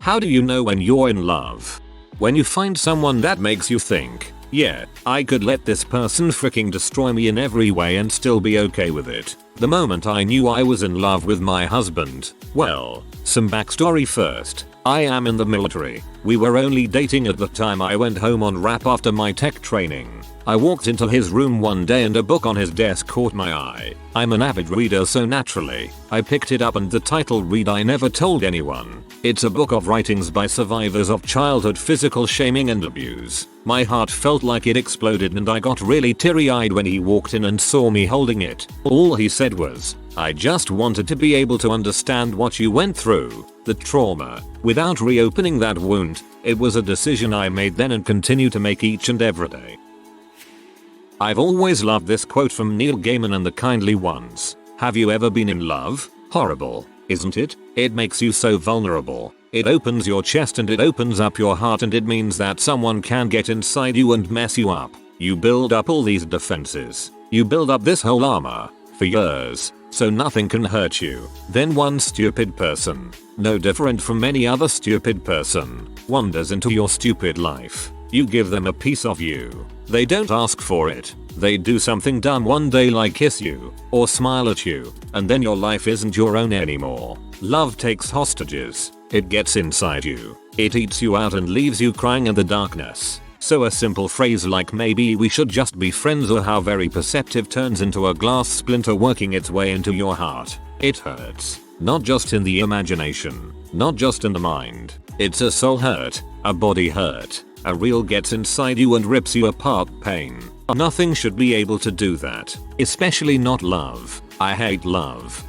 How do you know when you're in love? When you find someone that makes you think, yeah, I could let this person freaking destroy me in every way and still be okay with it. The moment I knew I was in love with my husband, well, some backstory first. I am in the military. We were only dating at the time. I went home on rap after my tech training. I walked into his room one day and a book on his desk caught my eye. I'm an avid reader, so naturally, I picked it up and the title read I never told anyone. It's a book of writings by survivors of childhood physical shaming and abuse. My heart felt like it exploded and I got really teary-eyed when he walked in and saw me holding it. All he said was, "I just wanted to be able to understand what you went through, the trauma, without reopening that wound." It was a decision I made then and continue to make each and every day. I've always loved this quote from Neil Gaiman and the Kindly Ones. Have you ever been in love? Horrible, isn't it? It makes you so vulnerable. It opens your chest and it opens up your heart, and it means that someone can get inside you and mess you up. You build up all these defenses. You build up this whole armor for years, so nothing can hurt you. Then one stupid person, no different from any other stupid person, wanders into your stupid life. You give them a piece of you. They don't ask for it. They do something dumb one day like kiss you or smile at you, and then your life isn't your own anymore. Love takes hostages. It gets inside you. It eats you out and leaves you crying in the darkness. So a simple phrase like "maybe we should just be friends" or "how very perceptive" turns into a glass splinter working its way into your heart. It hurts. Not just in the imagination. Not just in the mind. It's a soul hurt. A body hurt. A real gets inside you and rips you apart pain. Nothing should be able to do that. Especially not love. I hate love.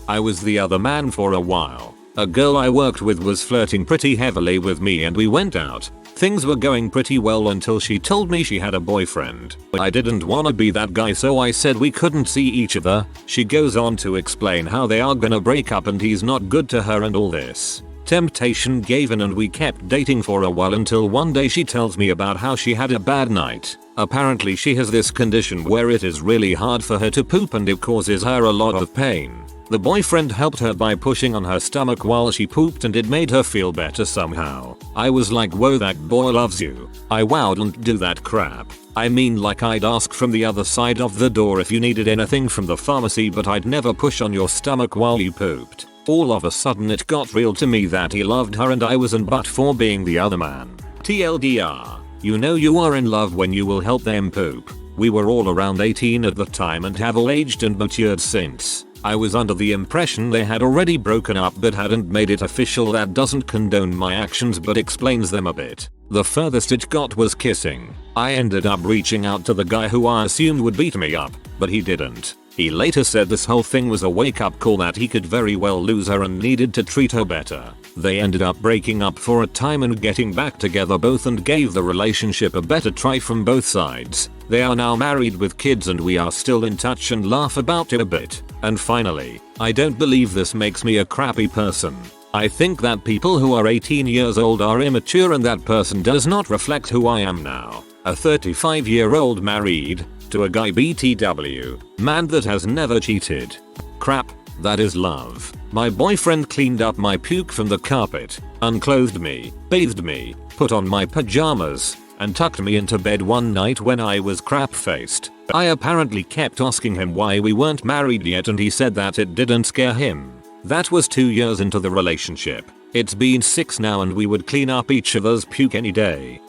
I was the other man for a while. A girl I worked with was flirting pretty heavily with me and we went out. Things were going pretty well until she told me she had a boyfriend. I didn't wanna be that guy, so I said we couldn't see each other. She goes on to explain how they are gonna break up and he's not good to her and all this. Temptation gave in and we kept dating for a while until one day she tells me about how she had a bad night. Apparently she has this condition where it is really hard for her to poop and it causes her a lot of pain. The boyfriend helped her by pushing on her stomach while she pooped and it made her feel better somehow. I was like, whoa, that boy loves you. I wouldn't do that crap. I mean, like, I'd ask from the other side of the door if you needed anything from the pharmacy, but I'd never push on your stomach while you pooped. All of a sudden it got real to me that he loved her and I wasn't, but for being the other man. TLDR. You know you are in love when you will help them poop. We were all around 18 at the time and have all aged and matured since. I was under the impression they had already broken up but hadn't made it official. That doesn't condone my actions but explains them a bit. The furthest it got was kissing. I ended up reaching out to the guy who I assumed would beat me up, but he didn't. He later said this whole thing was a wake-up call that he could very well lose her and needed to treat her better. They ended up breaking up for a time and getting back together both and gave the relationship a better try from both sides. They are now married with kids and we are still in touch and laugh about it a bit. And finally, I don't believe this makes me a crappy person. I think that people who are 18 years old are immature and that person does not reflect who I am now. A 35-year-old married to a guy BTW man that has never cheated. Crap, that is love. My boyfriend cleaned up my puke from the carpet, unclothed me, bathed me, put on my pajamas, and tucked me into bed one night when I was crap-faced. I apparently kept asking him why we weren't married yet and he said that it didn't scare him. That was 2 years into the relationship. It's been 6 now and we would clean up each other's puke any day.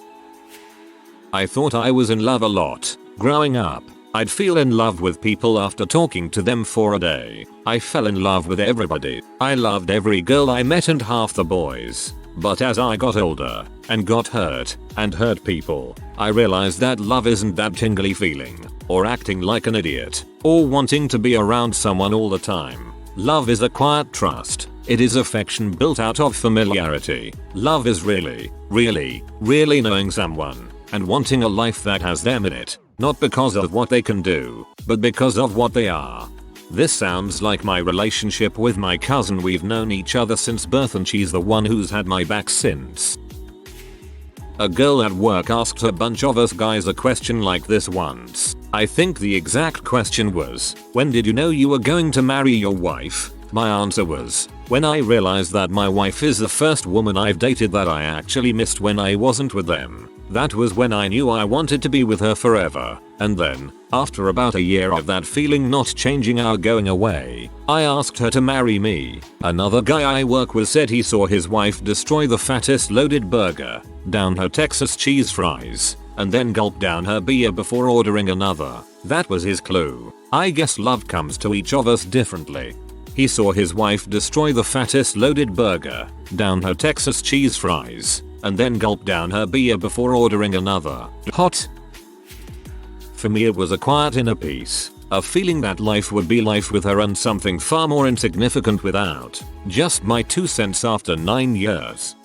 I thought I was in love a lot. Growing up, I'd feel in love with people after talking to them for a day. I fell in love with everybody. I loved every girl I met and half the boys. But as I got older and got hurt and hurt people, I realized that love isn't that tingly feeling, or acting like an idiot, or wanting to be around someone all the time. Love is a quiet trust. It is affection built out of familiarity. Love is really knowing someone and wanting a life that has them in it. Not because of what they can do, but because of what they are. This sounds like my relationship with my cousin. We've known each other since birth and she's the one who's had my back since. A girl at work asked a bunch of us guys a question like this once. I think the exact question was, when did you know you were going to marry your wife? My answer was, When I realized that my wife is the first woman I've dated that I actually missed when I wasn't with them. That was when I knew I wanted to be with her forever. And then, after about a year of that feeling not changing or going away, I asked her to marry me. Another guy I work with said he saw his wife destroy the fattest loaded burger, down her Texas cheese fries, and then gulp down her beer before ordering another. That was his clue. I guess love comes to each of us differently. He saw his wife destroy the fattest loaded burger, down her Texas cheese fries, and then gulp down her beer before ordering another. Hot. For me it was a quiet inner peace, a feeling that life would be life with her and something far more insignificant without. Just my 2 cents after 9 years.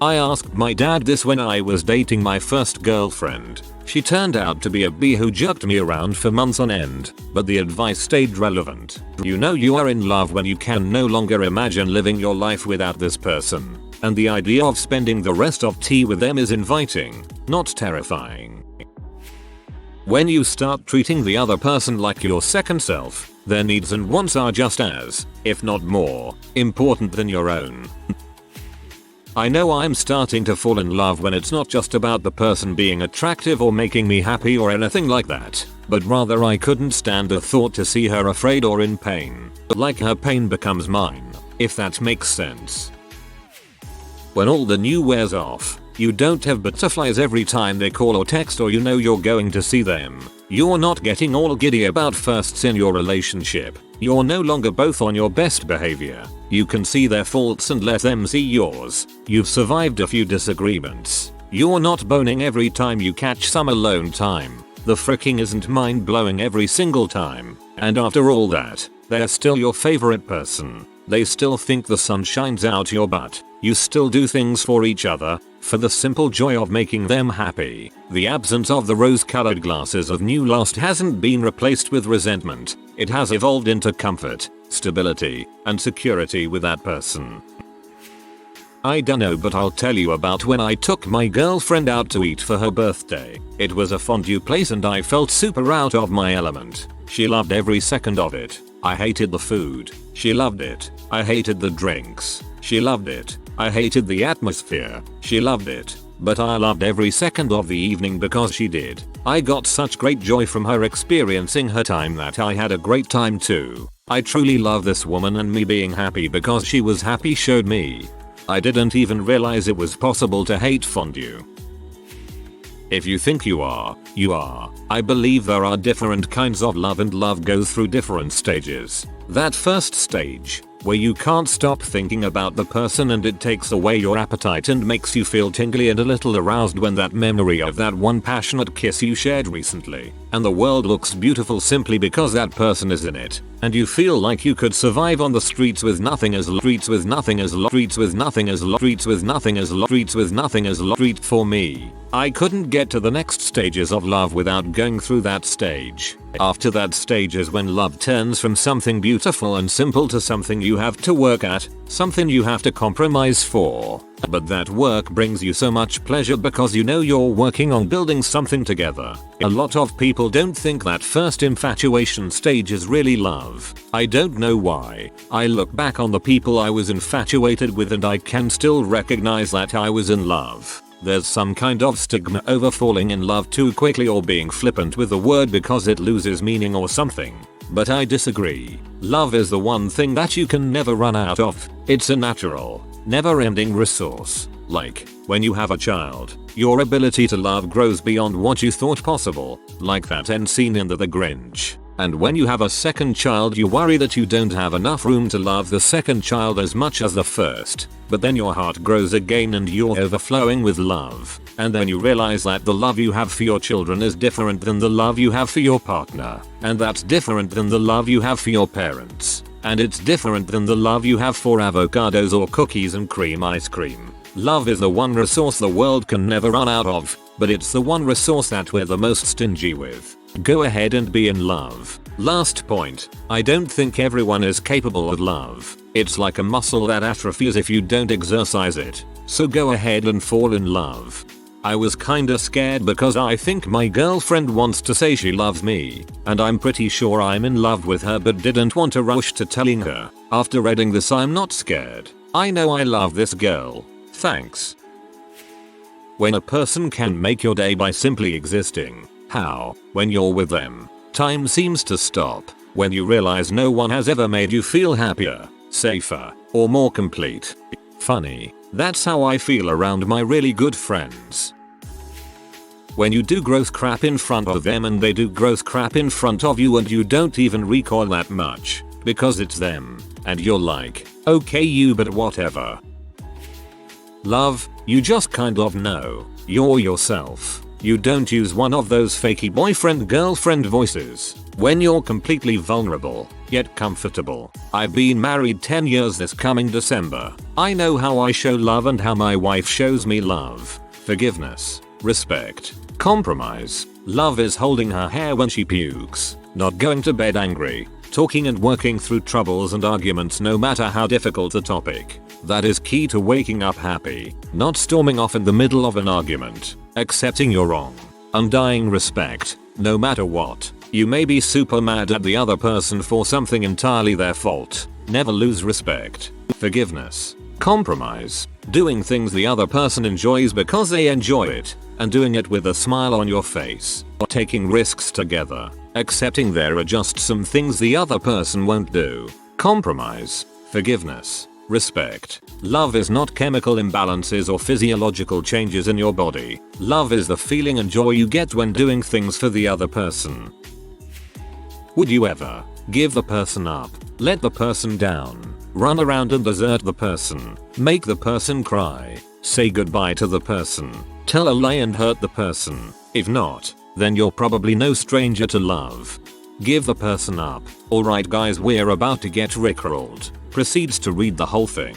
I asked my dad this when I was dating my first girlfriend. She turned out to be a bee who jerked me around for months on end, but the advice stayed relevant. You know you are in love when you can no longer imagine living your life without this person, and the idea of spending the rest of tea with them is inviting, not terrifying. When you start treating the other person like your second self, their needs and wants are just as, if not more, important than your own. I know I'm starting to fall in love when it's not just about the person being attractive or making me happy or anything like that, but rather I couldn't stand the thought to see her afraid or in pain. Like her pain becomes mine, if that makes sense. When all the new wears off, you don't have butterflies every time they call or text or you know you're going to see them. You're not getting all giddy about firsts in your relationship. You're no longer both on your best behavior. You can see their faults and let them see yours. You've survived a few disagreements. You're not boning every time you catch some alone time. The fricking isn't mind blowing every single time. And after all that, they're still your favorite person. They still think the sun shines out your butt. You still do things for each other, for the simple joy of making them happy. The absence of the rose-colored glasses of new lust hasn't been replaced with resentment. It has evolved into comfort, stability, and security with that person. I dunno, but I'll tell you about when I took my girlfriend out to eat for her birthday. It was a fondue place and I felt super out of my element. She loved every second of it. I hated the food. She loved it. I hated the drinks. She loved it. I hated the atmosphere. She loved it. But I loved every second of the evening because she did. I got such great joy from her experiencing her time that I had a great time too. I truly love this woman, and me being happy because she was happy showed me. I didn't even realize it was possible to hate fondue. If you think you are, you are. I believe there are different kinds of love and love goes through different stages. That first stage, where you can't stop thinking about the person and it takes away your appetite and makes you feel tingly and a little aroused when that memory of that one passionate kiss you shared recently, and the world looks beautiful simply because that person is in it, and you feel like you could survive on the streets with nothing as streets with nothing as streets with nothing as streets with nothing as streets with nothing as street. For me, I couldn't get to the next stages of love without going through that stage. After that stage is when love turns from something beautiful and simple to something you have to work at, something you have to compromise for. But that work brings you so much pleasure because you know you're working on building something together. A lot of people don't think that first infatuation stage is really love. I don't know why. I look back on the people I was infatuated with and I can still recognize that I was in love. There's some kind of stigma over falling in love too quickly or being flippant with the word because it loses meaning or something. But I disagree. Love is the one thing that you can never run out of. It's a natural, never-ending resource. Like, when you have a child, your ability to love grows beyond what you thought possible, like that end scene in The Grinch. And when you have a second child you worry that you don't have enough room to love the second child as much as the first. But then your heart grows again and you're overflowing with love. And then you realize that the love you have for your children is different than the love you have for your partner. And that's different than the love you have for your parents. And it's different than the love you have for avocados or cookies and cream ice cream. Love is the one resource the world can never run out of, but it's the one resource that we're the most stingy with. Go ahead and be in love. Last point, I don't think everyone is capable of love. It's like a muscle that atrophies if you don't exercise it. So go ahead and fall in love. I was kinda scared because I think my girlfriend wants to say she loves me, and I'm pretty sure I'm in love with her but didn't want to rush to telling her. After reading this I'm not scared. I know I love this girl. Thanks. When a person can make your day by simply existing. How, when you're with them, time seems to stop. When you realize no one has ever made you feel happier, safer, or more complete. Funny, that's how I feel around my really good friends. When you do gross crap in front of them and they do gross crap in front of you and you don't even recoil that much, because it's them, and you're like, okay you but whatever. Love, you just kind of know, you're yourself. You don't use one of those fakey boyfriend girlfriend voices. When you're completely vulnerable, yet comfortable. I've been married 10 years this coming December. I know how I show love and how my wife shows me love. Forgiveness, respect, compromise. Love is holding her hair when she pukes, not going to bed angry, talking and working through troubles and arguments no matter how difficult the topic. That is key to waking up happy, not storming off in the middle of an argument, accepting you're wrong, undying respect, no matter what. You may be super mad at the other person for something entirely their fault. Never lose respect. Forgiveness. Compromise. Doing things the other person enjoys because they enjoy it, and doing it with a smile on your face. Taking risks together. Accepting there are just some things the other person won't do. Compromise. Forgiveness. Respect. Love is not chemical imbalances or physiological changes in your body. Love is the feeling and joy you get when doing things for the other person. Would you ever give the person up, let the person down, run around and desert the person, make the person cry, say goodbye to the person, tell a lie and hurt the person? If not, then you're probably no stranger to love. Give the person up. Alright guys, we're about to get rickrolled. Proceeds to read the whole thing.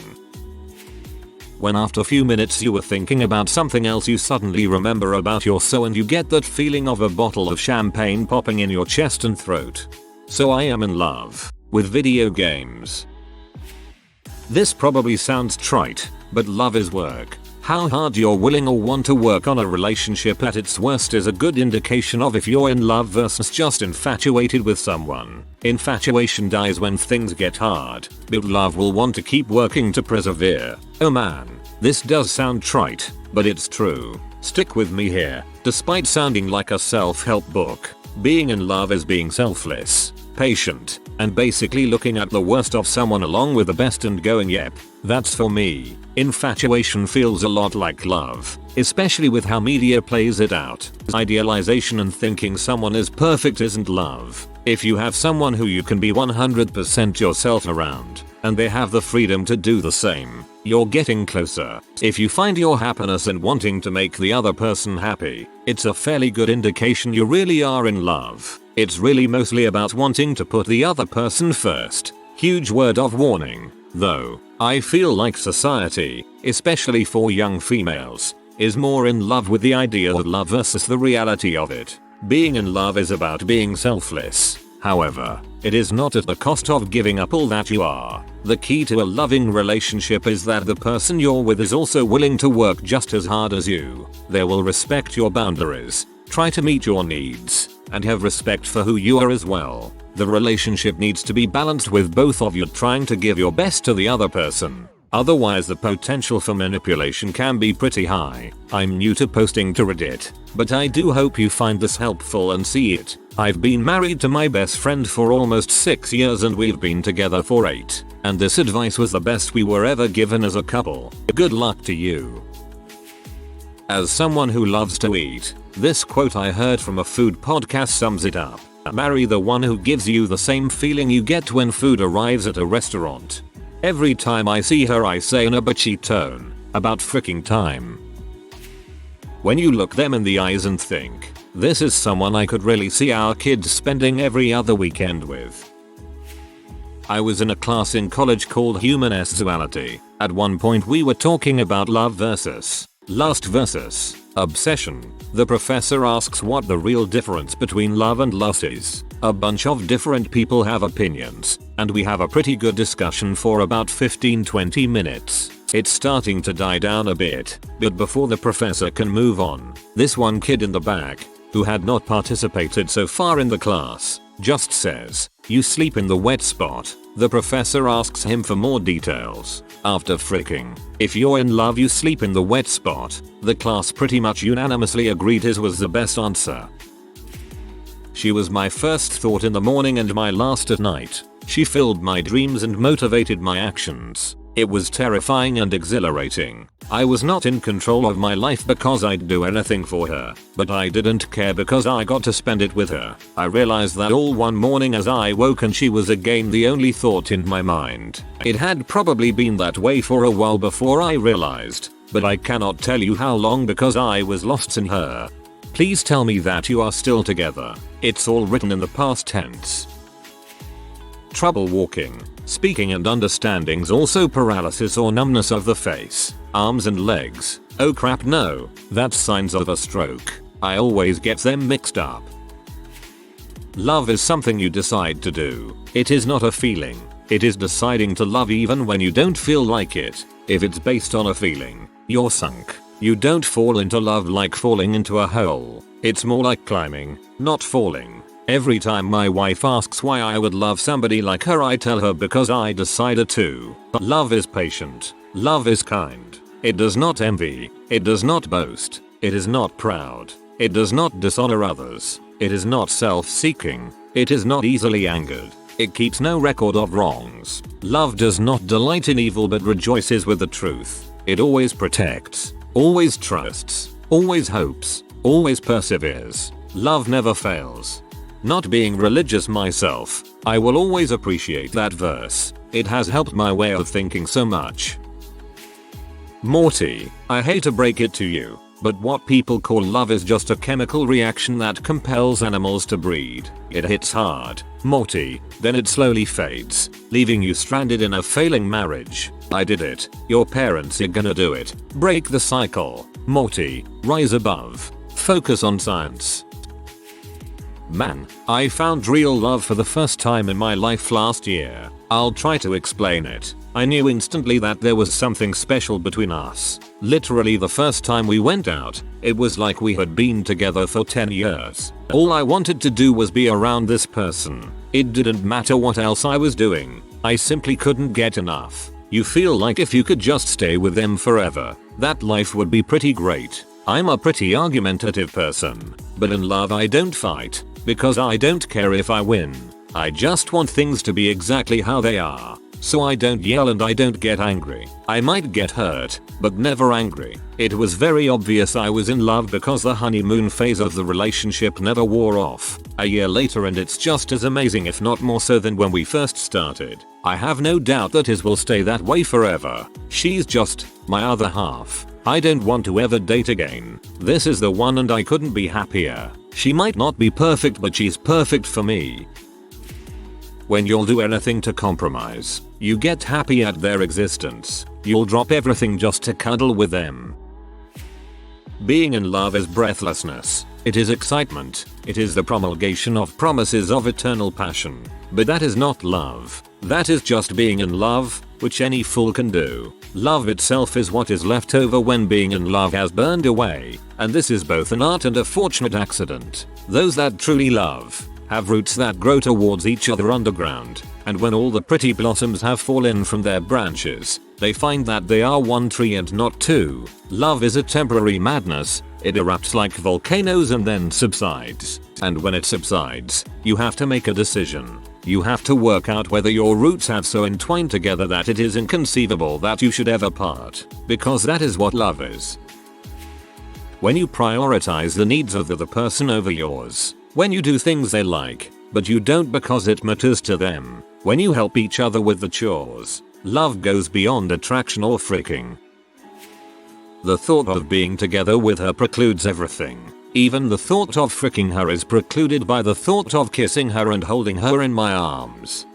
When after a few minutes you were thinking about something else you suddenly remember about your so and you get that feeling of a bottle of champagne popping in your chest and throat. So I am in love with video games. This probably sounds trite, but love is work. How hard you're willing or want to work on a relationship at its worst is a good indication of if you're in love versus just infatuated with someone. Infatuation dies when things get hard, but love will want to keep working to persevere. Oh man, this does sound trite, but it's true. Stick with me here. Despite sounding like a self-help book, being in love is being selfless, patient, and basically looking at the worst of someone along with the best and going yep, that's for me. Infatuation feels a lot like love, especially with how media plays it out. Idealization and thinking someone is perfect isn't love. If you have someone who you can be 100% yourself around, and they have the freedom to do the same, you're getting closer. If you find your happiness in wanting to make the other person happy, it's a fairly good indication you really are in love. It's really mostly about wanting to put the other person first. Huge word of warning, though. I feel like society, especially for young females, is more in love with the idea of love versus the reality of it. Being in love is about being selfless. However, it is not at the cost of giving up all that you are. The key to a loving relationship is that the person you're with is also willing to work just as hard as you. They will respect your boundaries, try to meet your needs, and have respect for who you are as well. The relationship needs to be balanced with both of you trying to give your best to the other person. Otherwise the potential for manipulation can be pretty high. I'm new to posting to Reddit, but I do hope you find this helpful and see it. I've been married to my best friend for almost 6 years and we've been together for 8. And this advice was the best we were ever given as a couple. Good luck to you. As someone who loves to eat, this quote I heard from a food podcast sums it up. Marry the one who gives you the same feeling you get when food arrives at a restaurant. Every time I see her I say in a bitchy tone, about freaking time. When you look them in the eyes and think, this is someone I could really see our kids spending every other weekend with. I was in a class in college called Human Sexuality. At one point we were talking about love versus lust versus obsession. The professor asks what the real difference between love and lust is. A bunch of different people have opinions, and we have a pretty good discussion for about 15-20 minutes. It's starting to die down a bit, but before the professor can move on, this one kid in the back, who had not participated so far in the class, just says, You sleep in the wet spot. The professor asks him for more details. After fricking. If you're in love you sleep in the wet spot. The class pretty much unanimously agreed his was the best answer. She was my first thought in the morning and my last at night. She filled my dreams and motivated my actions. It was terrifying and exhilarating. I was not in control of my life because I'd do anything for her, but I didn't care because I got to spend it with her. I realized that all one morning as I woke and she was again the only thought in my mind. It had probably been that way for a while before I realized, but I cannot tell you how long because I was lost in her. Please tell me that you are still together. It's all written in the past tense. Trouble walking, speaking and understandings, also paralysis or numbness of the face, arms and legs. Oh crap, no, that's signs of a stroke. I always get them mixed up. Love is something you decide to do. It is not a feeling. It is deciding to love even when you don't feel like it. If it's based on a feeling, you're sunk. You don't fall into love like falling into a hole. It's more like climbing, not falling. Every time my wife asks why I would love somebody like her, I tell her because I decided to. Love is patient. Love is kind. It does not envy. It does not boast. It is not proud. It does not dishonor others. It is not self-seeking. It is not easily angered. It keeps no record of wrongs. Love does not delight in evil but rejoices with the truth. It always protects. Always trusts. Always hopes. Always perseveres. Love never fails. Not being religious myself, I will always appreciate that verse. It has helped my way of thinking so much. Morty, I hate to break it to you, but what people call love is just a chemical reaction that compels animals to breed. It hits hard, Morty, then it slowly fades, leaving you stranded in a failing marriage. I did it. Your parents are gonna do it. Break the cycle. Morty, rise above. Focus on science. Man, I found real love for the first time in my life last year. I'll try to explain it. I knew instantly that there was something special between us. Literally the first time we went out, it was like we had been together for 10 years. All I wanted to do was be around this person. It didn't matter what else I was doing. I simply couldn't get enough. You feel like if you could just stay with them forever, that life would be pretty great. I'm a pretty argumentative person, but in love I don't fight. Because I don't care if I win. I just want things to be exactly how they are. So I don't yell and I don't get angry. I might get hurt, but never angry. It was very obvious I was in love because the honeymoon phase of the relationship never wore off. A year later and it's just as amazing if not more so than when we first started. I have no doubt that his will stay that way forever. She's just my other half. I don't want to ever date again. This is the one and I couldn't be happier. She might not be perfect but she's perfect for me. When you'll do anything to compromise, you get happy at their existence. You'll drop everything just to cuddle with them. Being in love is breathlessness. It is excitement. It is the promulgation of promises of eternal passion. But that is not love. That is just being in love, which any fool can do. Love itself is what is left over when being in love has burned away, and this is both an art and a fortunate accident. Those that truly love have roots that grow towards each other underground, and when all the pretty blossoms have fallen from their branches, they find that they are one tree and not two. Love is a temporary madness. It erupts like volcanoes and then subsides. And when it subsides, you have to make a decision. You have to work out whether your roots have so entwined together that it is inconceivable that you should ever part. Because that is what love is. When you prioritize the needs of the other person over yours. When you do things they like, but you don't because it matters to them. When you help each other with the chores. Love goes beyond attraction or freaking. The thought of being together with her precludes everything. Even the thought of fricking her is precluded by the thought of kissing her and holding her in my arms.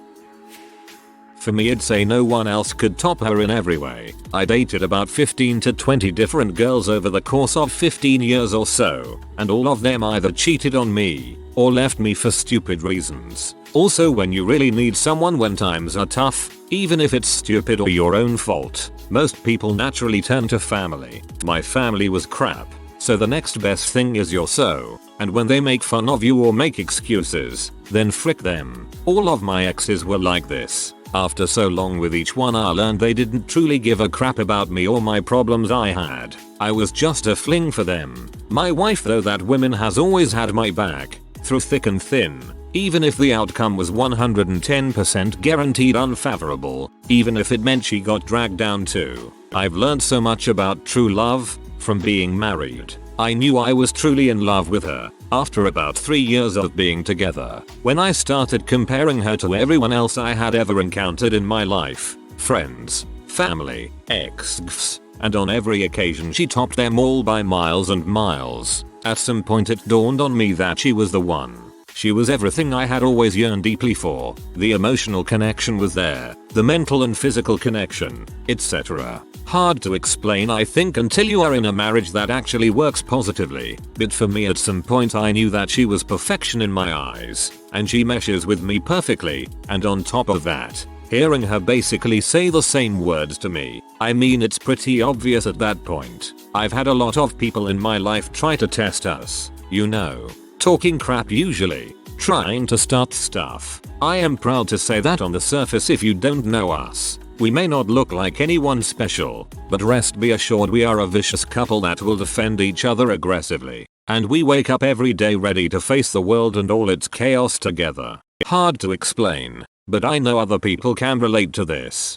For me, I'd say no one else could top her in every way. I dated about 15 to 20 different girls over the course of 15 years or so, and all of them either cheated on me or left me for stupid reasons. Also, when you really need someone when times are tough, even if it's stupid or your own fault, most people naturally turn to family. My family was crap. So the next best thing is you're so, and when they make fun of you or make excuses, then frick them. All of my exes were like this. After so long with each one I learned they didn't truly give a crap about me or my problems I had. I was just a fling for them. My wife though, that woman has always had my back, through thick and thin. Even if the outcome was 110% guaranteed unfavorable, even if it meant she got dragged down too. I've learned so much about true love from being married. I knew I was truly in love with her after about 3 years of being together, when I started comparing her to everyone else I had ever encountered in my life, friends, family, exes, and on every occasion she topped them all by miles and miles. At some point it dawned on me that she was the one. She was everything I had always yearned deeply for. The emotional connection was there, the mental and physical connection, etc. Hard to explain I think until you are in a marriage that actually works positively, but for me at some point I knew that she was perfection in my eyes, and she meshes with me perfectly, and on top of that, hearing her basically say the same words to me, I mean it's pretty obvious at that point. I've had a lot of people in my life try to test us, you know. Talking crap usually, trying to start stuff. I am proud to say that on the surface if you don't know us, we may not look like anyone special, but rest be assured we are a vicious couple that will defend each other aggressively. And we wake up every day ready to face the world and all its chaos together. Hard to explain, but I know other people can relate to this.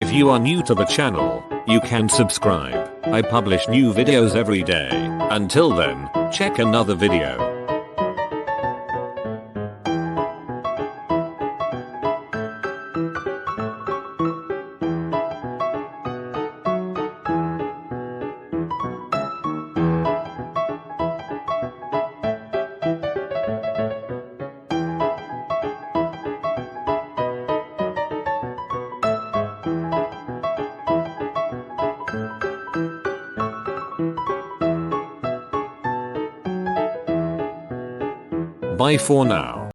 If you are new to the channel, you can subscribe. I publish new videos every day. Until then, check another video. Bye for now.